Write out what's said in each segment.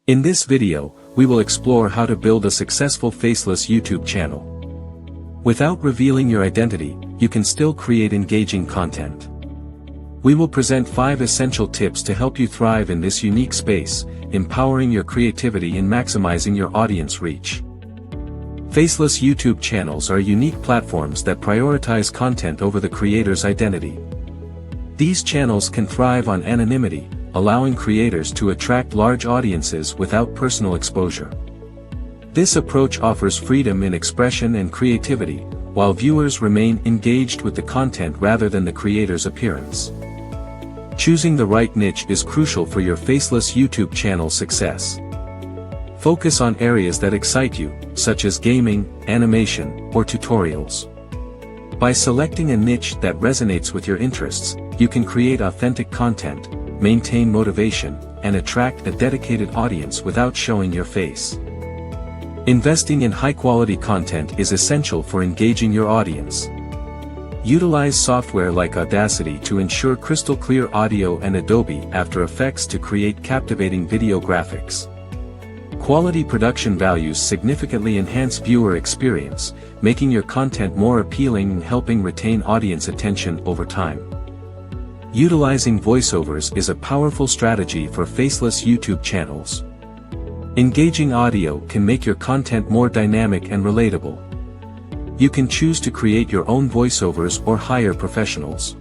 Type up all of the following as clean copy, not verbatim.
In this video, we will explore how to build a successful faceless YouTube channel. Without revealing your identity, you can still create engaging content. We will present 5 essential tips to help you thrive in this unique space, empowering your creativity and maximizing your audience reach. Faceless YouTube channels are unique platforms that prioritize content over the creator's identity. These channels can thrive on anonymity, allowing creators to attract large audiences without personal exposure. This approach offers freedom in expression and creativity, while viewers remain engaged with the content rather than the creator's appearance. Choosing the right niche is crucial for your faceless YouTube channel success. Focus on areas that excite you, such as gaming, animation, or tutorials. By selecting a niche that resonates with your interests, you can create authentic content, maintain motivation, and attract a dedicated audience without showing your face. Investing in high-quality content is essential for engaging your audience. Utilize software like Audacity to ensure crystal-clear audio and Adobe After Effects to create captivating video graphics. Quality production values significantly enhance viewer experience, making your content more appealing and helping retain audience attention over time. Utilizing voiceovers is a powerful strategy for faceless YouTube channels. Engaging audio can make your content more dynamic and relatable. You can choose to create your own voiceovers or hire professionals.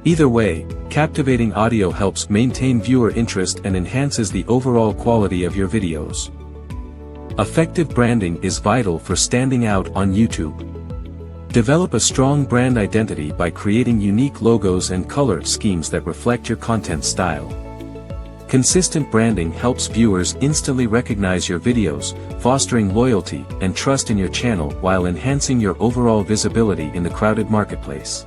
Either way, captivating audio helps maintain viewer interest and enhances the overall quality of your videos. Effective branding is vital for standing out on YouTube. Develop a strong brand identity by creating unique logos and color schemes that reflect your content style. Consistent branding helps viewers instantly recognize your videos, fostering loyalty and trust in your channel while enhancing your overall visibility in the crowded marketplace.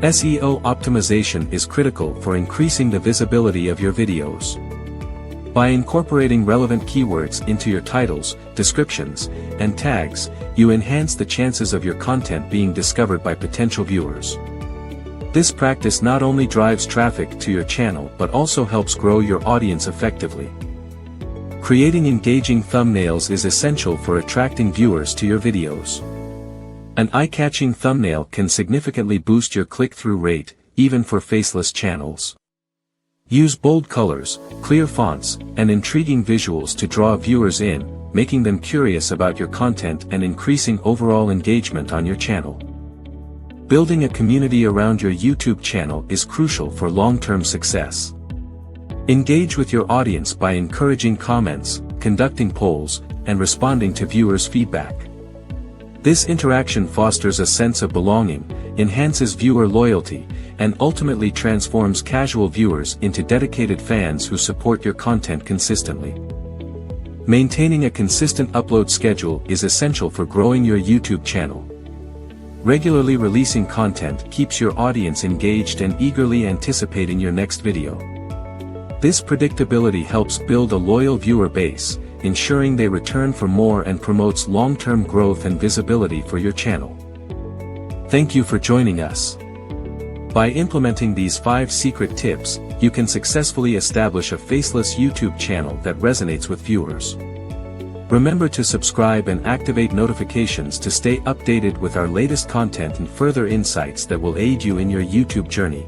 SEO optimization is critical for increasing the visibility of your videos. By incorporating relevant keywords into your titles, descriptions, and tags, you enhance the chances of your content being discovered by potential viewers. This practice not only drives traffic to your channel but also helps grow your audience effectively. Creating engaging thumbnails is essential for attracting viewers to your videos. An eye-catching thumbnail can significantly boost your click-through rate, even for faceless channels. Use bold colors, clear fonts, and intriguing visuals to draw viewers in, making them curious about your content and increasing overall engagement on your channel. Building a community around your YouTube channel is crucial for long-term success. Engage with your audience by encouraging comments, conducting polls, and responding to viewers' feedback. This interaction fosters a sense of belonging, enhances viewer loyalty, and ultimately transforms casual viewers into dedicated fans who support your content consistently. Maintaining a consistent upload schedule is essential for growing your YouTube channel. Regularly releasing content keeps your audience engaged and eagerly anticipating your next video. This predictability helps build a loyal viewer base, ensuring they return for more and promotes long-term growth and visibility for your channel. Thank you for joining us. By implementing these 5 secret tips, you can successfully establish a faceless YouTube channel that resonates with viewers. Remember to subscribe and activate notifications to stay updated with our latest content and further insights that will aid you in your YouTube journey.